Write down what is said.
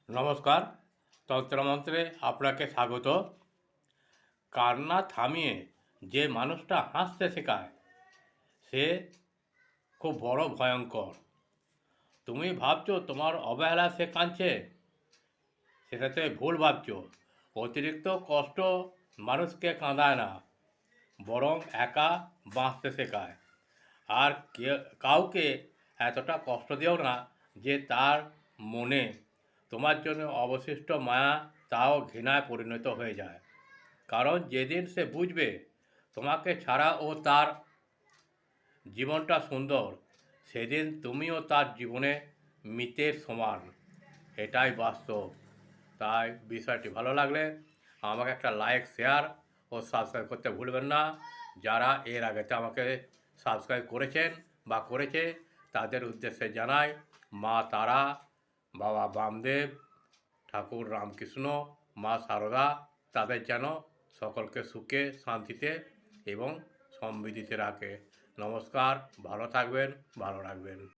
নমস্কার। তন্ত্রমন্ত্রে আপনাকে স্বাগত। কান্না থামিয়ে যে মানুষটা হাসতে শেখায় সে খুব বড় ভয়ঙ্কর। তুমি ভাবছো তোমার অবহেলা সে কাঁদছে, সেটাতে ভুল ভাবছো। অতিরিক্ত কষ্ট মানুষকে কাঁদায় না, বরং একা বাঁচতে শেখায়। আর কাউকে এতটা কষ্ট দিও না যে তার মনে তোমার জন্য অবশিষ্ট মায়া তাও ঘৃণায় পরিণত হয়ে যায়। কারণ যেদিন সে বুঝবে তোমাকে ছাড়া ও তার জীবনটা সুন্দর, সেদিন তুমিও তার জীবনে মৃতের সমান। এটাই বাস্তব। তাই বিষয়টি ভালো লাগলে আমাকে একটা লাইক, শেয়ার ও সাবস্ক্রাইব করতে ভুলবেন না। যারা এর আগেতে আমাকে সাবস্ক্রাইব করেছেন বা করেছে তাদের উদ্দেশ্যে জানাই, মা তারা, বাবা বামদেব, ঠাকুর রামকৃষ্ণ, মা সারদা তাদের যেন সকলকে সুখে, শান্তিতে এবং সমৃদ্ধিতে রাখে। নমস্কার, ভালো থাকবেন, ভালো রাখবেন।